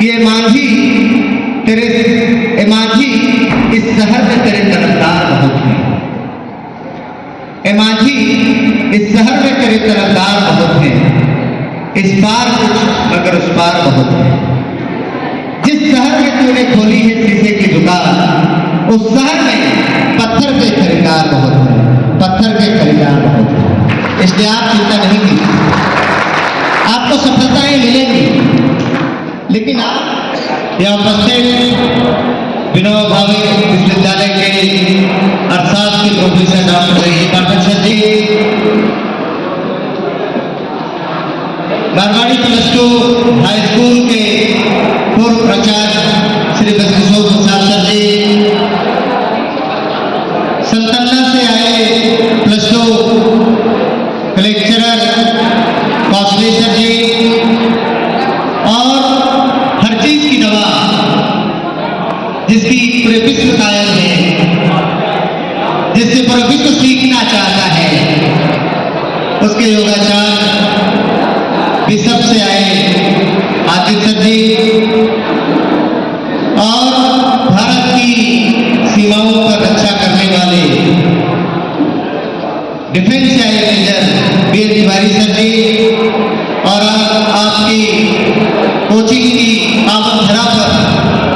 कि ए मांझी इस शहर में तेरे तरफदार बहुत हैं। ए मांझी इस शहर में तेरे तरफदार बहुत हैं। इस पार कुछ मगर उस पार बहुत है। जिस शहर में तूने खोली है शीशे की दुकान, उस शहर में पत्थर के खरीदार बहुत है। पत्थर के खरीदार बहुत है। इसलिए आप चिंता नहीं कीजिए, आपको सफलताएं मिलेंगी। लेकिन आप यहाँ उपस्थित विनोबा भावे विश्वविद्यालय के अर्थशास्त्र के प्रोफेसर डॉक्टर पाठक सर जी, मारवाड़ी +2 हाई स्कूल के पूर्व प्राचार्य श्री बसकिशोर प्रसाद सर जी, संतन्ना से आए +2 लेक्चरर कौशली सर जी, और हर चीज की दवा जिसकी पूरे विश्व कायल है, जिससे पूरा विश्व सीखना चाहता है, उसके योगाचार्य बिशप से आए आदित्य सर जी, और भारत की सीमाओं पर रक्षा करने वाले डिफेंस से आए मेजर वीर तिवारी सर जी, और आपकी कोचिंग की पावन धरा पर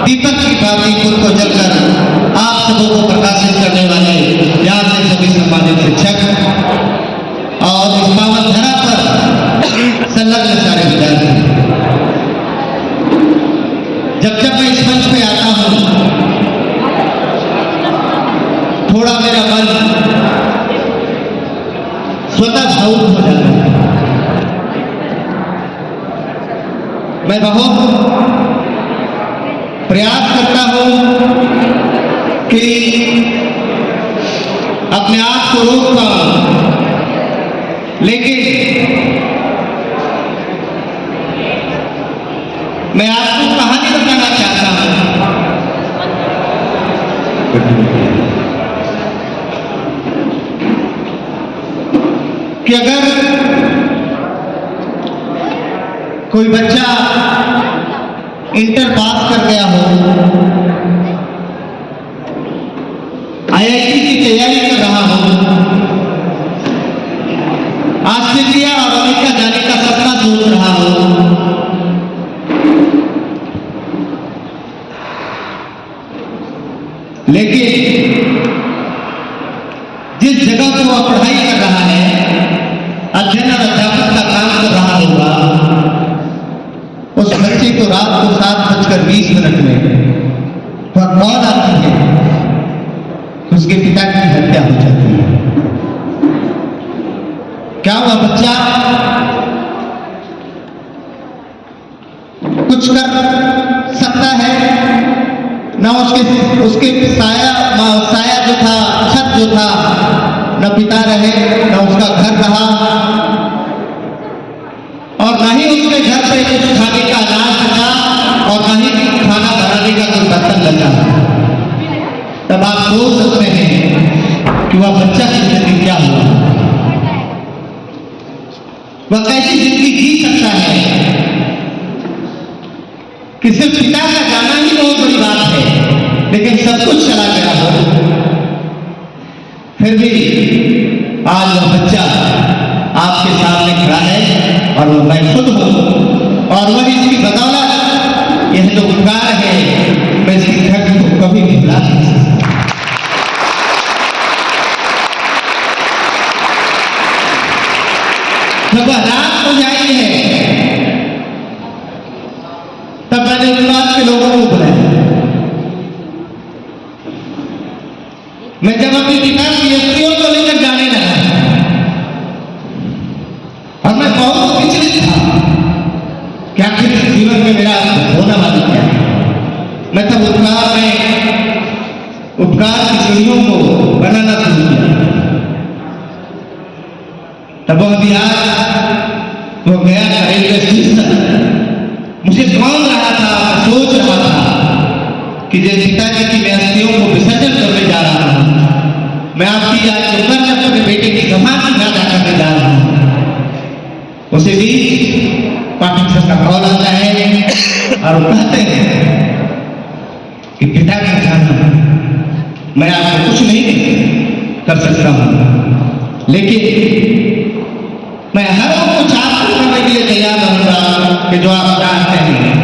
दीपक की भांति खुद को जलकर आप सबों को प्रकाशित करने वाले यहाँ से सभी सम्मानित शिक्षक, और इस पावन धरा पर संलग्न सारे विद्यार्थी। जब मैं इस मंच पे आता हूं, थोड़ा मेरा मन स्वतः भावुक हो जाता है। मैं बहुत प्रयास करता हूं कि अपने आप को रोक पाऊं, लेकिन मैं आपको कहानी बताना चाहता हूं कि अगर कोई बच्चा इंटर पास कर गया हो, IIT की तैयारी कर रहा हो, ऑस्ट्रेलिया और अमेरिका जाने का सपना सोच रहा हो, लेकिन जिस जगह पर वह पढ़ाई कर रहा है, अध्ययन और अध्यापन का काम कर रहा होगा, उस बच्चे को रात को 7:20 में वह कॉल आती है, उसके पिता की हत्या हो जाती है। क्या वह बच्चा कुछ कर सकता है? ना उसके साया जो था, छत जो था, न पिता रहे, न उसका घर रहा, और न ही उसके घर पे कुछ खाने का अनाज बचा, और न ही खाना बनाने का कोई बर्तन लगा। तब आप सोच सकते हैं कि वह बच्चा की जिंदगी क्या हुआ, वह कैसी जिंदगी जी सकता है कि सिर्फ पिता का जाना ही बहुत बड़ी बात है, लेकिन सब कुछ चला गया हो, फिर भी आज वह बच्चा आपके सामने खड़ा है, और वो मैं खुद हूं, और वह इसकी बदौलत यह जो उपकार है, मैं इसकी घटना को कभी भी भुला नहीं सकता। जब वह रात हो जाती है, तब मैंने उन्माद के लोगों को बुलाया। मैं जब अपनी पिता की स्त्रियों को लेकर जाने लगा, और मैं बहुत विचलित था कि आखिर जीवन में मेरा होना वाला क्या है। मैं तब उपकार की सीढ़ियों को बनाना शुरू किया। तब वह बिहार वो गया रेलवे स्टेशन, मुझे कौन रहा था, सोच रहा था कि जैसे पिताजी की मैं अस्थियों को विसर्जन करने जा रहा हूं, मैं आपकी आज सुंदर अपने बेटे की समाधि याद करने जा रहा हूं। उसी बीच पाठक सर का कॉल आता है, और वो कहते हैं कि पिता की जाना मैं आपको कुछ नहीं कर सकता हूं, लेकिन मैं हर वो चाहता करने के लिए तैयार रहूंगा कि जो आप जानते हैं।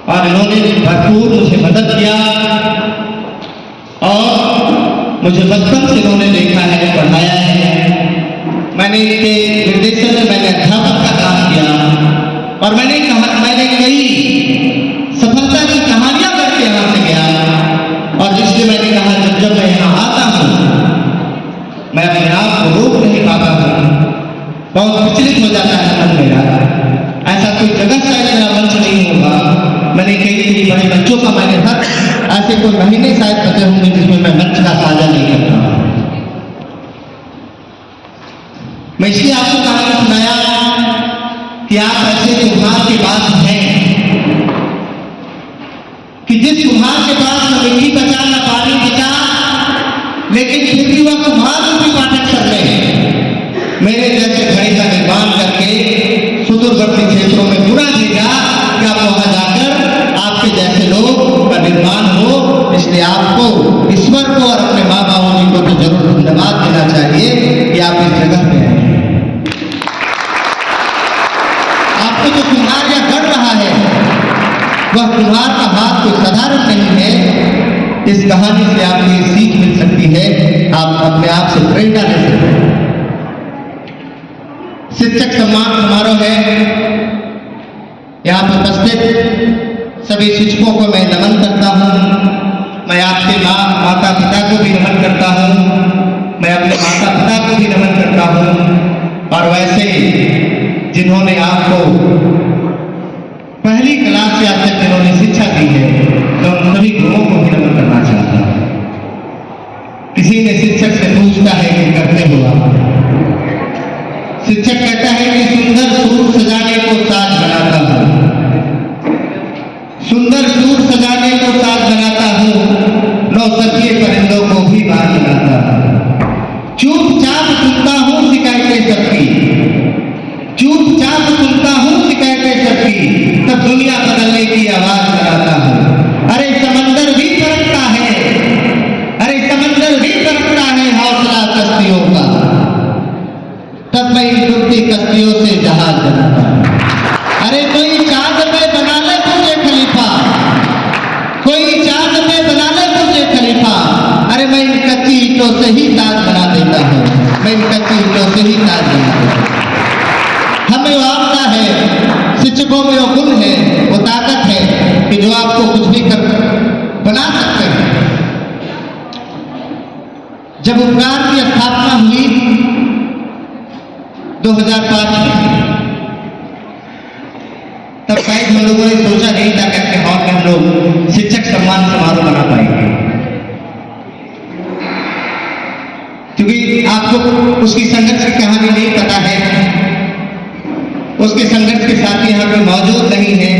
और इन्होंने भरपूर मुझे मदद किया और मुझे बचपन से इन्होंने देखा है, पढ़ाया है। मैंने इनके निर्देशन में मैंने अध्यापक का काम किया और मैंने कई सफलता की कहानियां करके यहाँ से गया। और इसलिए मैंने कहा जब मैं यहाँ आता हूँ मैं अपने आप को रोक नहीं पाता हूँ, बहुत विचलित हो जाता है मन मेरा। ऐसा कोई जगह शायद मेरा मंच नहीं होगा। मैंने कई बड़े बच्चों का मैंने हर ऐसे कोई महीने शायद बचे होंगे जिसमें मैं मंच का साझा नहीं करता हूँ। मैं इसलिए आपको कहानी सुनाया कि आप ऐसे कुम्हार के पास हैं कि जिस कुम्हार के पास न मिट्टी बचा न पानी बचा, लेकिन फिर भी वह कुम्हार रूपी पाठक कर रहे मेरे जैसे घड़े का निर्माण करके सुदूरवर्ती क्षेत्रों में पूरा भेजा कि आप वहां जाकर आपके जैसे लोग का निर्माण हो। इसलिए आपको, ईश्वर को और अपने माँ बाबू जी को तो जरूर धन्यवाद देना चाहिए कि आप इस जगह पे आए। आपको जो कुम्हार या गढ़ रहा है वह कुम्हार का हाथ कोई साधारण नहीं है। इस कहानी से आपको ये सीख मिल सकती है, आप अपने आप से प्रेरणा ले सकते हैं। शिक्षक सम्मान समारोह है, यहाँ पर उपस्थित सभी शिक्षकों को मैं नमन करता हूँ। मैं आपके माता पिता को भी नमन करता हूँ, मैं अपने माता पिता को भी नमन करता हूँ। और वैसे जिन्होंने आपको पहली क्लास से आज तक जिन्होंने शिक्षा दी है, तो उन सभी गुरुओं को भी नमन करना चाहता हूँ। किसी ने शिक्षक से पूछता है कि करते हो आप? शिक्षक कहता है कि सुंदर सूर सजाने को साज बनाता हूँ, सुंदर सूर सजाने को साज बनाता हूँ, नौसखिए परिंदों को भी बाज बनाता हूँ। चुपचाप सुनता हूँ शिकायतें सबकी, चुपचाप सुनता हूँ शिकायतें सबकी, तब दुनिया बदलने की आवाज लगाता हूँ। अरे समंदर भी फरकता है, अरे समंदर भी फरकता है हौसला कश्तियों का, तब मैं इन डूबती कश्तियों से जहाज बनाता हूँ। अरे कोई चांद पे बना ले तुझे खलीफा, कोई चांद पे बना ले तुझे खलीफा, अरे मैं इन कच्ची ईंटों से ही ताज बना देता हूँ, मैं इन कच्ची ईंटों से ही ताज बना देता हूँ। हमें वापता है, शिक्षकों में वो गुण है, वो ताकत है कि जो आपको कुछ भी कर बना सकते हैं। जब उपकार की स्थापना हुई 2005 में, तब शायद हम लोगों ने सोचा नहीं था कि अपने हॉल में हम लोग शिक्षक सम्मान समारोह मना पाएंगे, क्योंकि आपको उसकी संघर्ष की कहानी नहीं पता है, उसके संघर्ष के साथी यहाँ पे मौजूद नहीं है,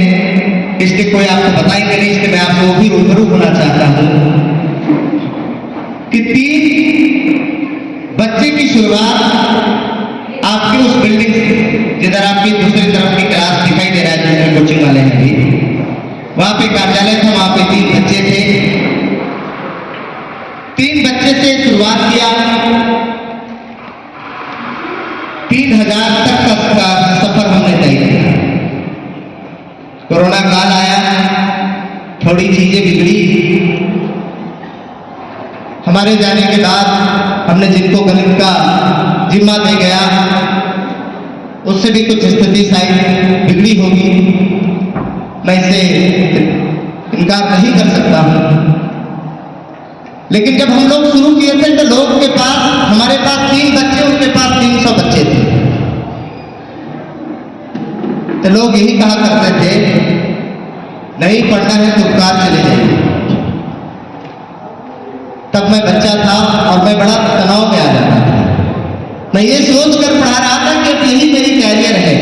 इसलिए कोई आपको बताएंगे नहीं। इसलिए मैं आपको भी रूबरू होना चाहता हूँ कि 3 बच्चे की शुरुआत आपकी उस बिल्डिंग से, जिधर आपकी दूसरी तरफ की क्लास दिखाई दे रहा है जिसमें कोचिंग वाले हैं भी, वहां पे कार्यालय था, वहां पे 3 बच्चे थे। 3 बच्चे से शुरुआत किया, 3000 तक का सफर हमने तय किया। कोरोना काल आया, थोड़ी चीजें बिगड़ी। हमारे जाने के बाद हमने जिनको गणित का जिम्मा दे गया, उससे भी कुछ स्थिति शायद बिगड़ी होगी, मैं इसे इनकार नहीं कर सकता हूं। लेकिन जब हम लोग शुरू किए थे तो लोग के पास, हमारे पास 3 बच्चे, उनके पास 300 बच्चे थे। तो लोग यही कहा करते थे, नहीं पढ़ना है तो उपकार चले जाइए। तब मैं बच्चा था और मैं बड़ा तनाव में आ जाता था। मैं ये सोच कर पढ़ा रहा था कि अब यही मेरी कैरियर है,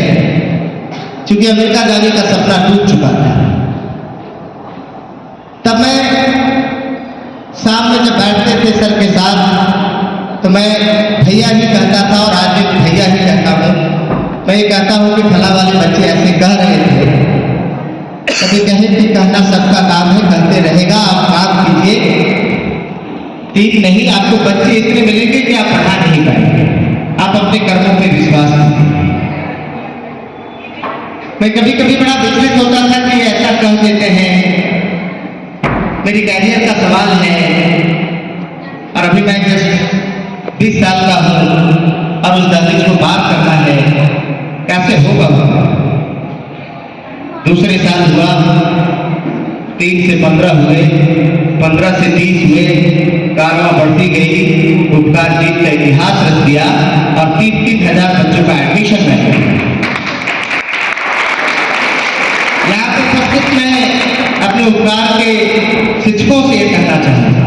क्योंकि अमेरिका जाने का सपना टूट चुका था। तब मैं शाम में जब बैठते थे सर के साथ, तो मैं भैया ही कहता था और आज भी भैया ही कहता हूँ। मैं ये कहता हूँ कि फला वाले बच्चे ऐसे कह रहे थे, कभी कहे कि कहना सबका काम है, करते रहेगा, आप काम कीजिए। 3 नहीं, आपको बच्चे इतने मिलेंगे कि आप पढ़ा नहीं पाएंगे। आप अपने कर्मों पे विश्वास कीजिए। मैं कभी कभी बड़ा विचलित होता था कि ऐसा कह देते हैं, मेरी कैरियर का सवाल है और अभी मैं जस्ट 20 साल का हूं और उस दहलीज को पार करना है, कैसे होगा? दूसरे साल हुआ, 3 से 15 हुए, 15 से 30 हुए, कारवां बढ़ती गई, उपकार जीत का इतिहास रच दिया और 3-3 हजार बच्चों का एडमिशन मिल गया। यहाँ पे सब कुछ मैं अपने उपकार के शिक्षकों से ये कहना चाहूंगा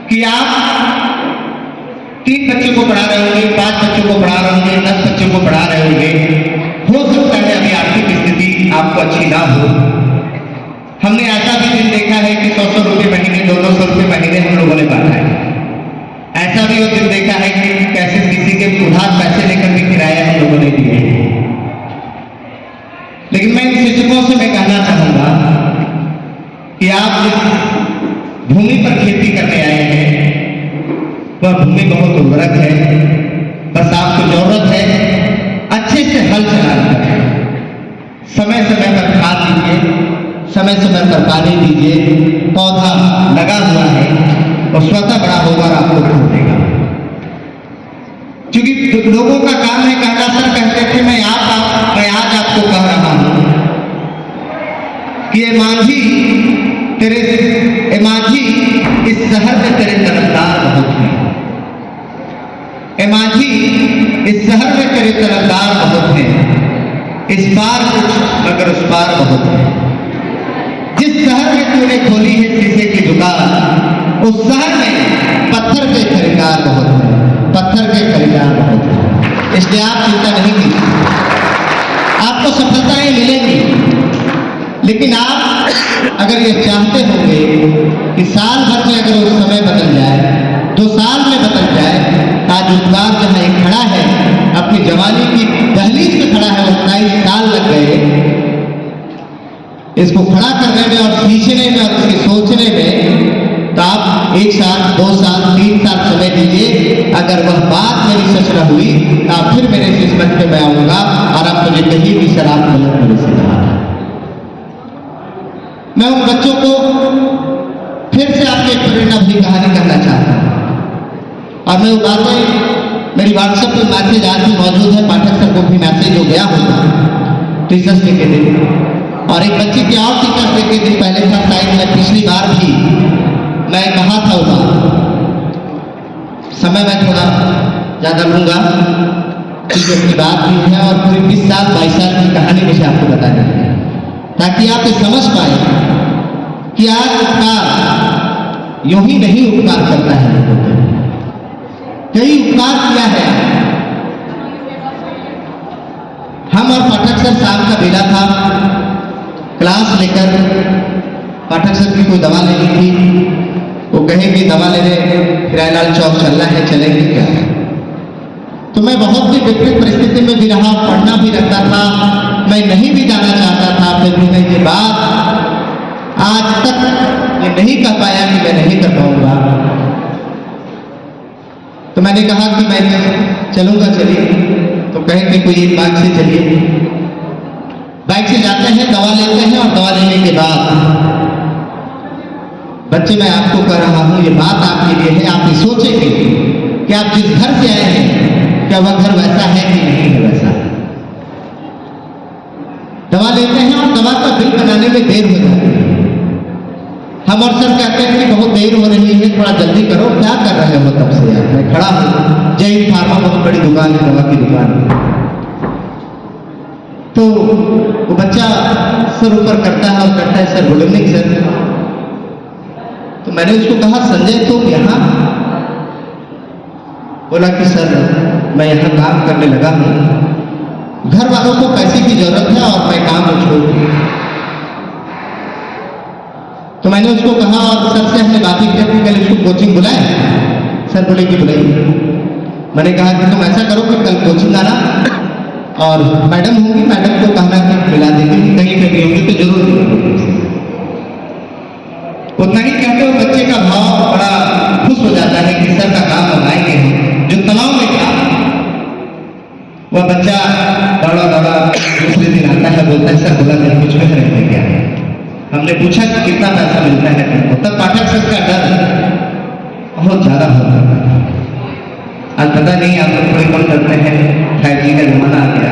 कि आप 3 बच्चों को पढ़ा रहे होंगे, 5 बच्चों को पढ़ा रहे होंगे, 10 बच्चों को पढ़ा रहे होंगे। हो सकता है अभी आर्थिक स्थिति आपको अच्छी ना हो। हमने ऐसा भी दिन देखा है कि 100-100 रुपये महीने, 200 रुपये महीने हम लोगों ने बांटा है। ऐसा भी वो दिन देखा है कि कैसे किसी के उधार पैसे लेकर भी किराया हम लोगों ने दिए हैं। लेकिन मैं इन शिक्षकों से मैं कहना चाहूंगा कि आप जिस भूमि पर खेती करने आए हैं वह भूमि बहुत उर्वरक है। बस आपको जरूरत है अच्छे से हल चलाने का। समय समय पर खाद दीजिए, समय समय पर पानी दीजिए। पौधा लगा हुआ है और स्वतः बड़ा होगा और आपको फूल देगा। क्योंकि लोगों का काम है कहना, सर कहते थे मैं आज आपको कह रहा हूं कि ये मांझी इस शहर में तेरे तरफदार बहुत हैं। ए मांझी इस शहर में तेरे तरफदार बहुत हैं। इस पार कुछ मगर उस पार बहुत है। जिस शहर में तूने खोली है शीशे की दुकान, उस शहर में पत्थर के खरीदार बहुत हैं। पत्थर के खरीदार बहुत हैं। इसलिए आप चिंता नहीं कीजिए, आपको सफलताएं मिलेंगी। लेकिन आप अगर ये चाहते होंगे कि साल भर में अगर उस समय बदल जाए, 2 साल में बदल जाए, आज उपकार जहां एक खड़ा है अपनी जवानी की दहलीज पे खड़ा है, 27 साल लग गए इसको खड़ा करने में और सींचने में और इसके सोचने में, तो आप 1 साल, 2 साल, 3 साल समय दीजिए। अगर वह बात मेरी सच न हुई तो आप फिर मेरे इस मंच पे मैं आऊंगा और आप मुझे कहीं भी शराब गलत मेरे से कहा। मैं उन बच्चों को फिर से आपकी एक प्रेरणा भरी कहानी कहना चाहता हूं और मैं बातें मेरी व्हाट्सएप पे मैसेज आज भी मौजूद है। पाठक सर को भी मैसेज हो गया होगा टीचर्स डे के दिन, और एक बच्चे की और टीचर्स डे के दिन पहले था, शायद मैं पिछली बार भी मैं कहा था होगा। समय मैं थोड़ा ज़्यादा लूँगा टीचर की बात भी है और पूरी 20 साल 22 साल की कहानी मुझे आपको बतानी है ताकि आप ये समझ पाए कि आज उपकार यूं ही नहीं उपकार करता है लोगों को, कई उपकार किया है। हम और पाठक सर शाम का बेला था, क्लास लेकर पाठक सर की कोई दवा लेनी थी। वो कहे कि दवा लेने हिरालाल चौक चलना है, चलेंगे क्या? तो मैं बहुत ही विपरीत परिस्थिति में भी रहा, पढ़ना भी रखता था, मैं नहीं भी जाना चाहता था। फिर भी मैं ये बात आज तक ये नहीं कह पाया कि मैं नहीं कर पाऊंगा। तो मैंने कहा कि मैं चलूंगा, चलिए। तो कहे कि कोई एक बाइक से चलिए। बाइक से जाते हैं, दवा लेते हैं और दवा लेने के बाद बच्चे मैं आपको कह रहा हूं, ये बात आपके लिए है। आप ये सोचेंगे कि आप जिस घर से आए हैं क्या वह घर वैसा है कि नहीं है वैसा। दवा लेते हैं और दवा का बिल बनाने में देर हो जाती है। हम और सर कहते हैं कि बहुत देर हो रही है, थोड़ा जल्दी करो। क्या कर रहे हो तब से? यार मैं खड़ा हूं, जय हिंद फार्मा बहुत बड़ी दुकान है, दवा की दुकान है। तो वो बच्चा सर ऊपर करता है और कहता है सर गुड इवनिंग सर। तो मैंने उसको कहा संजय तुम यहाँ? बोला कि सर मैं यहाँ काम करने लगा हूँ, घर वालों को पैसे की जरूरत है और मैं काम छोड़ दूँ। तो मैंने उसको कहा और सर से हमने बात ही करके कल उसको कोचिंग बुलाए। सर बोले कि बुलाइए। मैंने कहा कि तुम ऐसा करो कि कल कोचिंग आना और मैडम होंगी, मैडम को कहना कि मिला देंगे कि कहीं दिन आता है, बोलता है सर बोला मेरे कुछ में रहते क्या। हमने पूछा कि कितना पैसा मिलता है तुमको, तब पाठक सर का डर बहुत ज्यादा होता था। आज पता नहीं आप लोग थोड़े कम करते हैं, 5G का जमाना आ गया,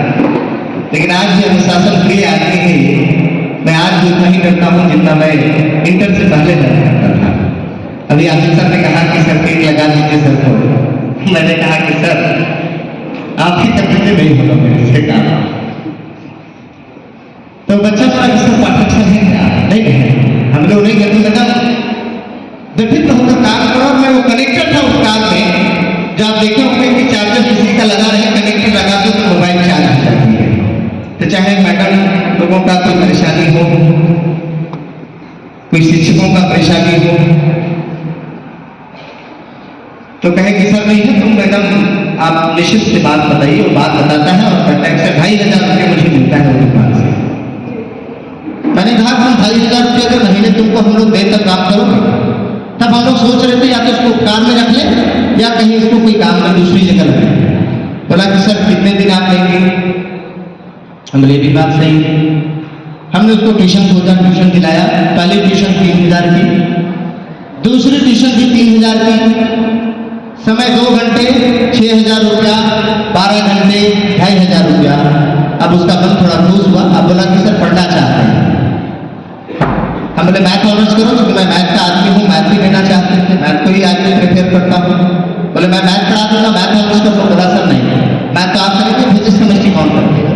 लेकिन आज भी अनुशासन प्रिय आदमी है। मैं आज भी उतना ही करता हूँ जितना मैं इंटर से पहले करता था। अभी आशिक सर ने कहा कि सर केक लगा दीजिए सर को। मैंने कहा कि सर आपकी करते नहीं होगा मेरे से काम। तो बच्चा बड़ा सर पाठक सर है क्या? नहीं है, हम लोग नहीं करते। लगा विभिन्न होकर काम करो। और मैं वो कनेक्टर था उस काल में, जब आप देखे होंगे कि चार्जर किसी का लगा रहे, कनेक्टर लगा दो तो मोबाइल चार्ज हो जाती है। तो चाहे मैडम लोगों का कोई परेशानी हो, कोई शिक्षकों का परेशानी हो, तो कहे कि सर नहीं है, तुम मैडम आप निश्चित से बात बताइए। वो बात बताता है और कहता है सर 2,500 रुपये मुझे मिलता है वो दुकान से। मैंने कहा हम 2,500 रुपये अगर महीने तुमको हम लोग देकर काम करोगे, तब हम लोग सोच रहे थे या तो इसको काम में रख ले या कहीं इसको कोई काम में दूसरी जगह लगे। बोला कि सर कितने दिन आप लेंगे? हमने भी बात सही है। हमने उसको ट्यूशन खोजा, ट्यूशन दिलाया। पहली ट्यूशन 3,000 की, दूसरी ट्यूशन भी 3,000 की। समय 2 घंटे 6,000 रुपया, 12 घंटे 2,500 रुपया। अब उसका मन थोड़ा खुश हुआ। अब बोला कि सर पढ़ना चाहते हैं। हम बोले मैथ ऑनर्स करो, क्योंकि मैं मैथ का आदमी हूँ, मैथ भी लेना चाहते थे, मैथ को ही आज भी प्रिपेयर करता हूँ। बोले मैं मैथ पढ़ा दूंगा, मैथ ऑनर्स कर लो। बोला सर नहीं, मैथ तो आप करेंगे, फिजिक्स केमिस्ट्री कौन करेगा?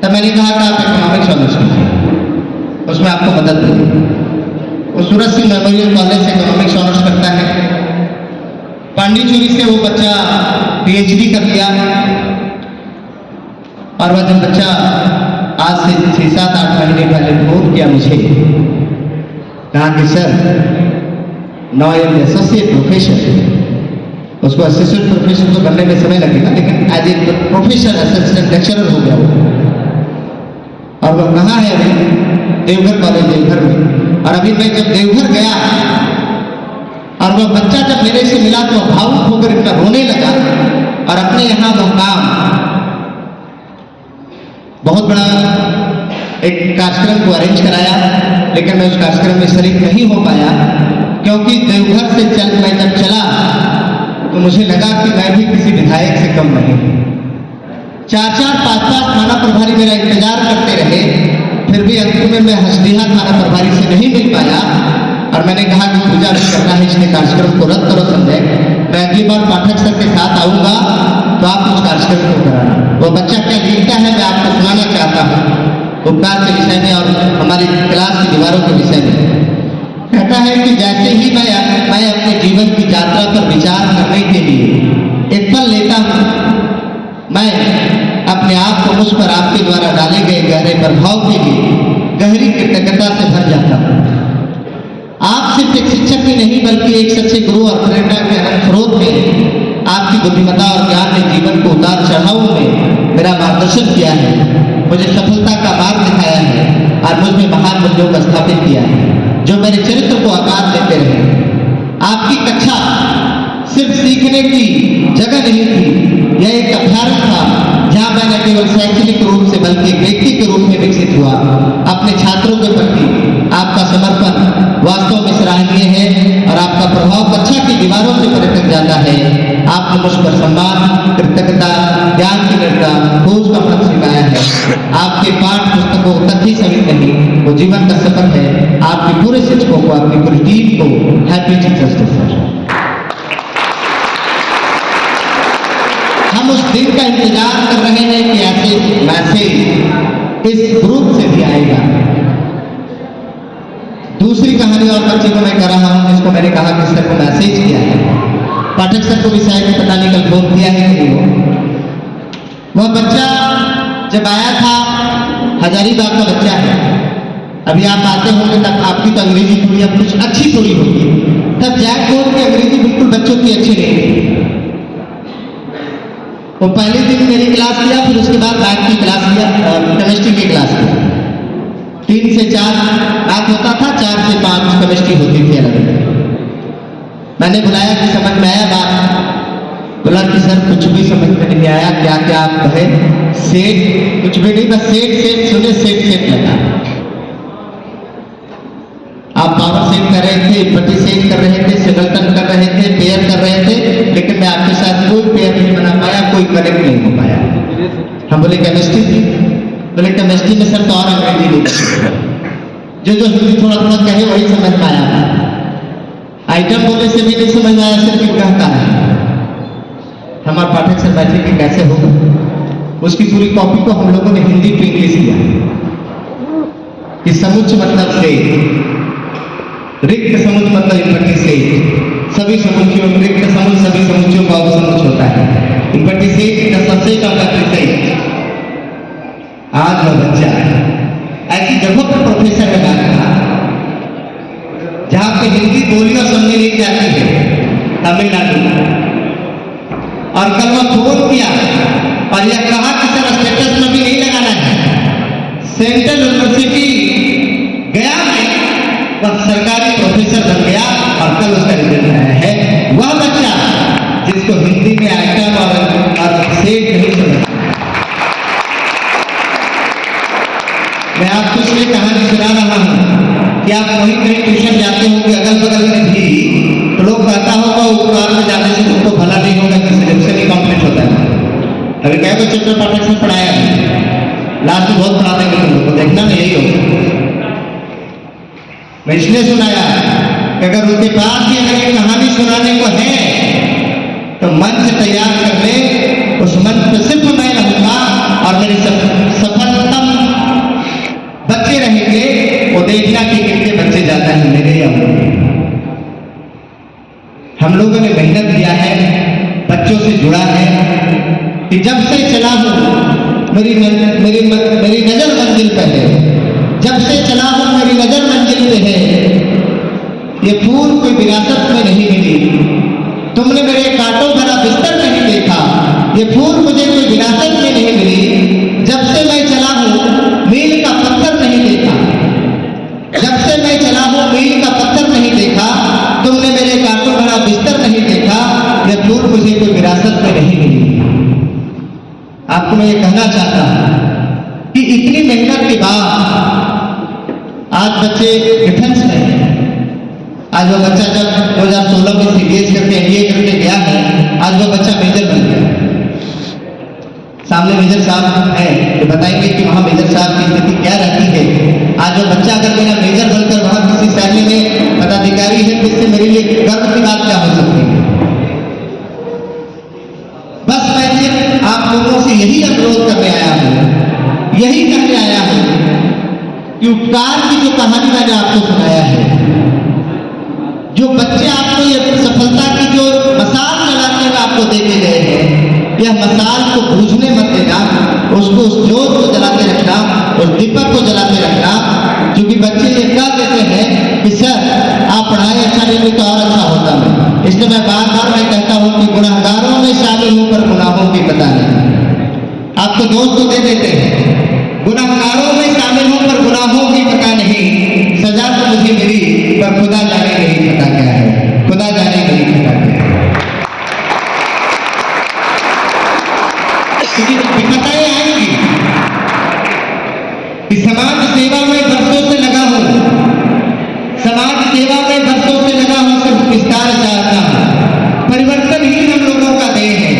तब मैंने कहा कि आप इकोनॉमिक्स ऑनर्स कीजिए, उसमें आपको मदद देगी। वो सूरज सिंह मेमोरियल कॉलेज से इकोनॉमिक्स ऑनर्स करता है। पांडिचेरी से वो बच्चा PhD कर लिया। और वह जब बच्चा आज से 6-7-8 महीने पहले फोन किया मुझे, कहा कि sir now I am associate professor. उसको असिस्टेंट प्रोफेसर को करने में समय लगेगा, लेकिन as a professor assistant lecturer हो गया वो। और वह कहाँ है अभी? देवघर कॉलेज, देवघर में। और अभी मैं जब देवघर गया और वह बच्चा जब मेरे से मिला तो भावुक होकर इतना रोने लगा। और अपने यहाँ वो काम बहुत बड़ा एक कार्यक्रम को अरेंज कराया, लेकिन मैं उस कार्यक्रम में शरीक नहीं हो पाया, क्योंकि देवघर से मैं जब चला तो मुझे लगा कि मैं भी किसी विधायक से कम नहीं। 4-4, 5-5 थाना प्रभारी मेरा इंतजार करते रहे, फिर भी अंत में मैं हसडीहा थाना प्रभारी से नहीं मिल पाया। और मैंने कहा कि पूजा भी करना है, इसलिए कार्यक्रम को रद्द करो संजय। मैं अगली बार पाठक सर के साथ आऊँगा तो आप उस कार्यक्रम को कराना। वो बच्चा क्या लिखता है मैं आपको सुनाना चाहता हूँ उपकार के विषय में और हमारी क्लास की दीवारों के विषय में। कहता है कि जैसे ही मैं अपने जीवन की यात्रा पर विचार करने के लिए एक पल लेता हूँ, मैं अपने आप को मुझ पर आपके द्वारा डाले गए गहरे प्रभाव के लिए गहरी कृतज्ञता से भर जाता हूँ। आप सिर्फ एक शिक्षक ही नहीं, बल्कि एक सच्चे गुरु और प्रेरणा के अनंत स्रोत में आपकी बुद्धिमत्ता और ज्ञान ने जीवन को उतार चढ़ाव में मेरा मार्गदर्शन किया है, मुझे सफलता का मार्ग दिखाया है और मुझ में महान मूल्यों को स्थापित किया है, जो मेरे चरित्र को आकार देते रहे। आपकी कक्षा सिर्फ सीखने की जगह नहीं थी, यह एक अभ्यारण्य था जहाँ मैं न केवल शैक्षणिक रूप से बल्कि एक व्यक्ति के रूप में विकसित हुआ। अपने छात्रों के प्रति आपका समर्पण वास्तव में सराहनीय है और आपका प्रभाव कक्षा की दीवारों से परितक जाता है। आपने मुझ पर सम्मान, कृतज्ञता, ज्ञान की निरता, खोज का फल सिखाया है। आपके पाठ पुस्तकों तक ही सीमित नहीं, वो जीवन का सफर है। आपके पूरे शिक्षकों को, आपकी पूरी टीम को हैप्पी टीचर्स डे सर। हम उस दिन का इंतजार कर रहे हैं कि ऐसे मैसेज इस ग्रुप से भी आएगा। दूसरी कहानी और बच्चे को मैं कर रहा हूं, जिसको मैंने कहा कि सर को मैसेज किया है, पाठक सर को भी शायद पता नहीं कल फोन किया है कि नहीं। वह बच्चा जब आया था, हजारीबाग का बच्चा है। अभी आप आते होंगे तब आपकी तो अंग्रेजी थोड़ी अब कुछ अच्छी थोड़ी होगी, तब जैक बोर्ड की अंग्रेजी बिल्कुल बच्चों की अच्छी नहीं थी। वो पहले दिन मेरी क्लास लिया, फिर उसके बाद मैथ की क्लास लिया, केमिस्ट्री की क्लास लिया। 3 से 4 मैथ होता था, 4 से 5 केमिस्ट्री होती थी अलग अलग। मैंने बुलाया कि समझ में आया बात, बोला कि सर कुछ भी समझ में नहीं आया, क्या क्या आप कहे। सेट कुछ भी नहीं, बस सेट सेट सुने, सेट सेट लगा। आप पावर सेट कर रहे थे, पट्टी सेट कर रहे थे, सिंगलटन कर रहे थे, पेयर कर रहे थे, लेकिन मैं आपके साथ कोई पेयर नहीं बना पाया, कोई कनेक्ट नहीं हो पाया। हम बोले केमिस्ट्री थी, बोले केमिस्ट्री में सर तो और अंग्रेजी नहीं, जो हिंदी थोड़ा थोड़ा कहे वही समझ में आया। आइटम बोले से भी नहीं समझ में आया सर कि कहता है। हमारे पाठक सर बैठे कि कैसे होगा, उसकी पूरी कॉपी को हम लोगों ने हिंदी पे इंग्लिश किया कि समुच्च मतलब से, रिक्त समुच्च मतलब इपट्टी से, सभी समुच्चों रिक्त समुच्च सभी समुच्चों का उपसमुच्च होता है। इपट्टी से सबसे कम से आज वह बच्चा ऐसी जगहों पर प्रोफेसर है बैठा जहां पे हिंदी बोली और समझी नहीं जाती है, तमिलनाडु। और कल वह फोन किया और यह कहा कि सर स्टेटस में भी नहीं लगाना है। सेंट्रल यूनिवर्सिटी गया में वह सरकारी प्रोफेसर बन गया और कल उसका रिजल्ट आया है। वह बच्चा जिसको हिंदी में आइटम और सेट नहीं समझ। मैं आपको इसलिए कहानी सुना रहा हूं कि आप वहीं कहीं ट्यूशन जाते होंगे, अगल बगल में भी तो लोग कहता होगा उपकार में जाने से तुमको भला नहीं होगा कि सिलेक्शन ही कंप्लीट होता है। अभी क्या कुछ चैप्टर पाठक से पढ़ाया है, लास्ट में बहुत पढ़ा देंगे तुम लोग को, देखना ना यही होगा। मैं इसलिए सुनाया कि अगर उनके पास ही अगर ये कहानी सुनाने को है तो मंच तैयार कर ले, उस मंच पर सिर्फ मैं रहूंगा और मेरे सफलतम बच्चे रहेंगे। वो देखना कि कितने बच्चे जाता है, मेरे या हम लोगों ने मेहनत किया है, बच्चों से जुड़ा है कि जब से चला हूं मेरी नजर मंजिल पे है, जब से चला हूं मेरी नजर मंजिल पे है। ये फूल कोई विरासत में नहीं मिली, तुमने मेरे कांटों भरा बिस्तर नहीं देखा। ये फूल मुझे कोई विरासत में नहीं मिली, जब से मैं चला हूं मील का पत्थर नहीं देखा। जब से मैं चला हूं मील का पत्थर नहीं देखा, तुमने मेरे कांटों भरा बिस्तर नहीं देखा। ये फूल मुझे कोई विरासत में नहीं मिली। आपको मैं ये कहना चाहता हूं कि इतनी मेहनत के बाद आज बच्चे डिफेंस में हैं। आज वो बच्चा जब 2016 में सीडीएस करके एमबीए करके गया है, आज वो बच्चा मेजर बन गया। सामने मेजर साहब हैं तो बताएंगे कि वहाँ मेजर साहब की स्थिति क्या रहती है। आज वो बच्चा अगर मेरा मेजर बनकर वहाँ किसी सैन्य में पदाधिकारी है तो इससे मेरे लिए गर्व की बात क्या हो सकती है। बस मैं सिर्फ आप लोगों से यही अनुरोध करने आया हूँ, यही कहने आया हूँ कि उपकार की जो कहानी मैंने आपको सुनाया है, जो बच्चे आपको ये सफलता की जो मसाल जलाते हुए आपको देखे गए हैं, यह मसाल को बुझने मत देना, उसको उस जोत को जलाते रखना, उस दीपक को जलाते रखना। क्योंकि बच्चे ये कह देते हैं कि सर आप पढ़ाई अच्छा नहीं तो और अच्छा होता है। इसलिए मैं बार बार मैं कहता हूँ कि गुनाहगारों में शामिल होकर गुनाहों की पता नहीं। आपको दोस्त को दे देते हैं, गुनाहगारों में शामिल होकर गुनाहों की पता नहीं। सजा तो मुझे मिली पर खुदा जाने नहीं पता क्या है, खुदा जाने नहीं पता क्या है। विपत्ताएं आएंगी। इस समाज सेवा में बरसों से लगा हूं, समाज सेवा में बरसों से लगा हूं, सिर्फ विस्तार चाहता हूं। परिवर्तन ही हम लोगों का ध्येय है,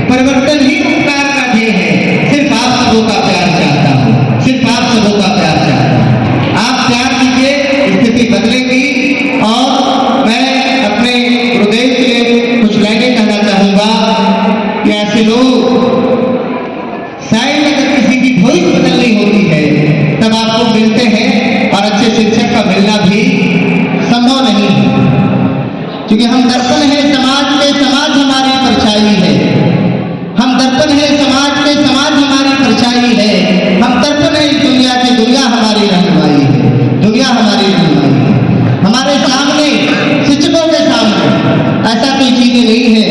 परिवर्तन ही उपकार का ध्येय है। सिर्फ आप सबों का प्यार चाहता हूं, सिर्फ आप सबों का प्यार चाहता हूं। आप प्यार कीजिए, स्थिति बदलेगी। और मैं अपने गुरुदेव के लिए कुछ लाइनें कहना चाहूंगा कि ऐसे लोग शायद अगर किसी की भविष्य बदलनी होती है तब आपको मिलते हैं, और अच्छे शिक्षक का मिलना भी संभव नहीं है। क्योंकि हम दर्पण है समाज के, समाज हमारी परछाई है। हम दर्पण है समाज के, समाज हमारी परछाई है। हम दर्पण है दुनिया की, दुनिया हमारी रहनुमाई है, दुनिया हमारी रहनुमाई है। हमारे सामने, शिक्षकों के सामने ऐसा कोई चीज नहीं है,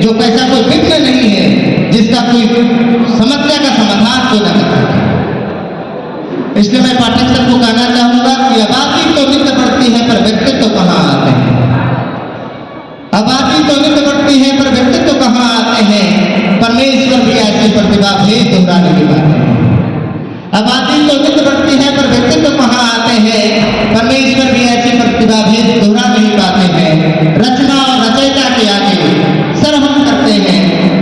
जो ऐसा कोई विघ्न नहीं है जिसका कोई समस्या का समाधान को न कर सके। इसलिए मैं पाठक सर को कहना चाहूंगा कि आबादी तो नित्य बढ़ती है पर व्यक्तित्व तो कहाँ आते हैं। आबादी तो नित्य बढ़ती है पर व्यक्तित्व तो कहाँ आते प्रतिभा भेद दोहरा नहीं पाते हैं। आबादी तो नित्य बढ़ती है पर व्यक्तित्व कहाँ आते हैं। परमेश्वर भी ऐसी प्रतिभा भेद दोहरा नहीं पाते हैं। रचना और रचयिता के आगे सर हम करते हैं।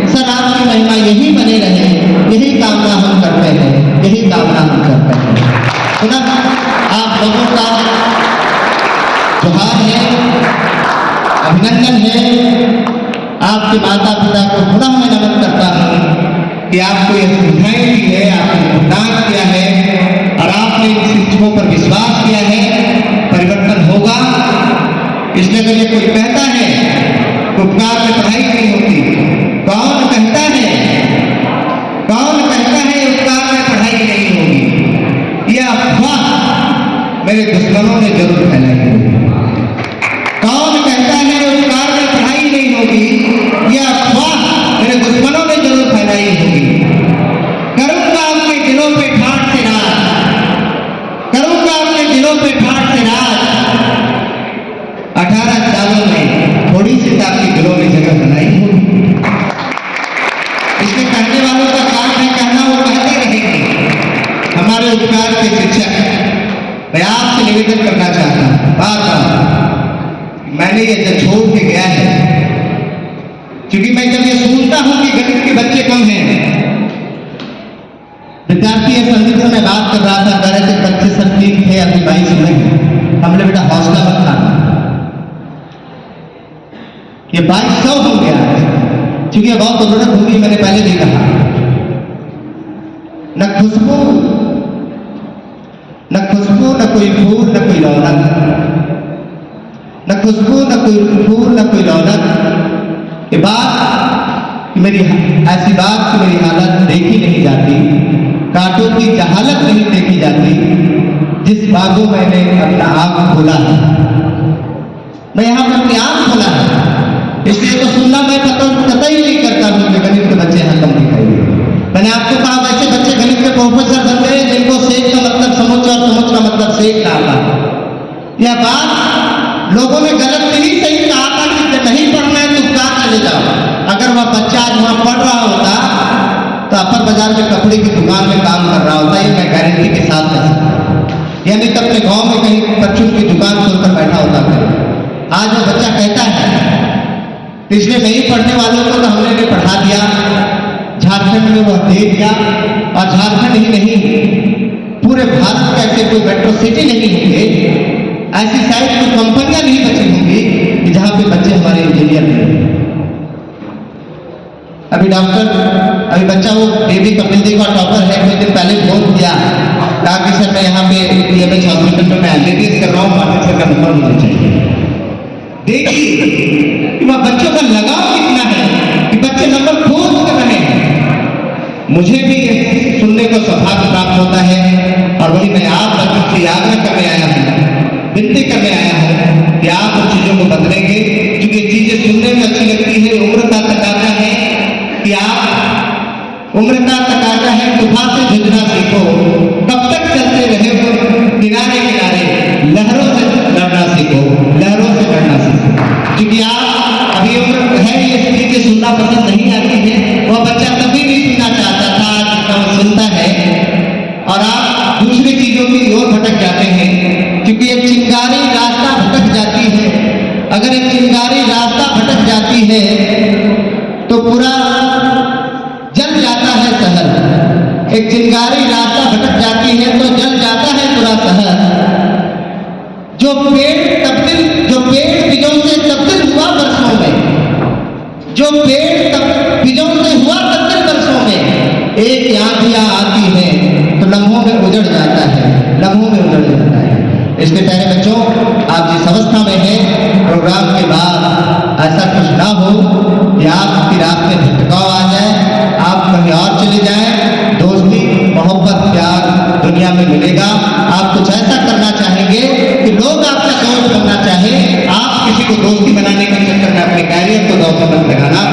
सर आपकी महिमा यही बने रहे, यही कामना हम करते हैं, यही कामना हम करते हैं। पुनः आप लोगों का जोहार है, अभिनंदन है। आपके माता पिता को पुनः मैं नमन करता हूँ कि आपको यह सुविधाएं दी है, आपने प्रदान किया है और आपने इन शिक्षकों पर विश्वास किया है। परिवर्तन होगा। इसलिए अगर ये कोई कहता है कि उपकार में पढ़ाई नहीं होती, कौन कहता है? कौन कहता है उपकार में पढ़ाई नहीं होगी? यह अफवाह मेरे दुश्मनों ने जरूर फैलाई होगी। कौन कहता है उपकार में पढ़ाई नहीं होगी? यह अफवाह मेरे दुश्मनों ने जरूर फैलाई होगी। करूंगा अपने दिलों पे ठाठ से राज, करूंगा अपने दिलों पे ठाठ से राज। 18 सालों में थोड़ी सी तो आपके दिलों में जगह बनाई होगी। इसमें कहने वालों का काम है कहना, वो कहते रहेंगे। हमारे उपकार के शिक्षक, मैं आपसे निवेदन करना चाहता हूं, बार बार मैंने ये जब छोड़ के गया है, क्योंकि मैं जब ये सुनता हूं कि गणित के बच्चे कम हैं, विद्यार्थी एक संदिग्ध में बात कर रहा था, कह रहे थे बच्चे सर ठीक थे, अभी 22 हुए हैं। हमने बेटा हौसला मत खाना, ये 2200 हो गया, क्योंकि बहुत जरूरत होगी। मैंने पहले भी कहा, न खुशबू, न खुशबू, न कोई फूल, न कोई रौनक, न खुशबू, न कोई फूल, न कोई रौनक। ये बात मेरी ऐसी बात कि मेरी हालत देखी नहीं जाती, कांटों की जहालत नहीं देखी जाती, जिस बागों मैंने अपना आँख खोला है। मैं यहाँ पर अपनी आँख खोला है, इसलिए तो सुनना मैं कतई नहीं करता हूँ कि गणित के बच्चे यहाँ कम दिखाई दे। मैंने आपको कहा वैसे बच्चे गणित के प्रोफेसर बन गए जिनको सेक का मतलब समझ और समझ का मतलब सेक ना आता। यह बात लोगों ने गलत नहीं सही कहा था कि नहीं पढ़ना है तो उपकार चले जाओ। अगर वह बच्चा आज वहां पढ़ रहा होता तो अपर बाजार में कपड़े की दुकान में काम कर रहा होता, ये मैं गारंटी के साथ कह सकता हूं। यानी तो अपने गांव में कहीं बच्चों की दुकान खोलकर बैठा होता था। आज वो बच्चा कहता है, इसलिए नहीं पढ़ने वालों को तो हमने भी पढ़ा दिया, झारखंड में वह दे दिया। और झारखंड ही नहीं, पूरे भारत का ऐसे कोई मेट्रो सिटी नहीं होंगे, ऐसी शायद कोई कंपनियां नहीं बची होंगी कि जहां पे बच्चे हमारे इंजीनियर नहीं। अभी डॉक्टर, अभी बच्चा वो बेबी कपिल देव का टॉपर है, कुछ दिन पहले फोन किया, कहा कि सर मैं यहाँ पे DMH हॉस्पिटल में मैं एमबीबीएस कर रहा हूँ, मार्केट सर का नंबर मुझे चाहिए। देखिए कि वह बच्चों का लगाव कितना है कि बच्चे नंबर खोज कर रहे हैं। मुझे भी सुनने को सौभाग्य प्राप्त होता है और वही मैं आप बच्चों से आग्रह करने आया हूँ, विनती करने आया हूँ कि आप उन चीजों को बदलेंगे, क्योंकि चीजें सुनने में अच्छी लगती है। उम्र का तकाजा है कि आप, उम्र का तकाजा है तूफान से जूझना सीखो, कब तक चलते रहे हो किनारे किनारे, लहरों से लड़ना सीखो, लहरों से लड़ना सीखो। क्योंकि आप अभी उम्र है, ये चीजें सुनना पसंद नहीं आती है। वह बच्चा तभी नहीं सुनना चाहता था, आज सुनता है और आप दूसरी चीजों की ओर भटक जाते हैं। क्योंकि एक चिंगारी रास्ता भटक जाती है, अगर एक चिंगारी रास्ता भटक जाती है तो पूरा जल जाता है शहर। एक चिंगारी रास्ता भटक जाती है तो जल जाता है पूरा शहर। जो पेड़ बीजों से तब्दील हुआ वर्षों में, जो पेड़ बीजों से हुआ तब्दील वर्षों में, एक आंधियां आती है तो लम्हों में उजड़ जाता है, लम्हों में उजड़ जाता है। इसलिए प्यारे बच्चों, आप जिस अवस्था में हैं, प्रोग्राम के बाद ऐसा कुछ ना हो कि आपकी रात में भटकाव आ जाए, आप कहीं और चले जाएं। दोस्ती, मोहब्बत, प्यार दुनिया में मिलेगा। आप कुछ ऐसा करना चाहेंगे कि लोग आपका दोस्त बनना चाहे। आप किसी को दोस्ती बनाने के चक्कर में अपने कैरियर को दांव पर मत लगाना।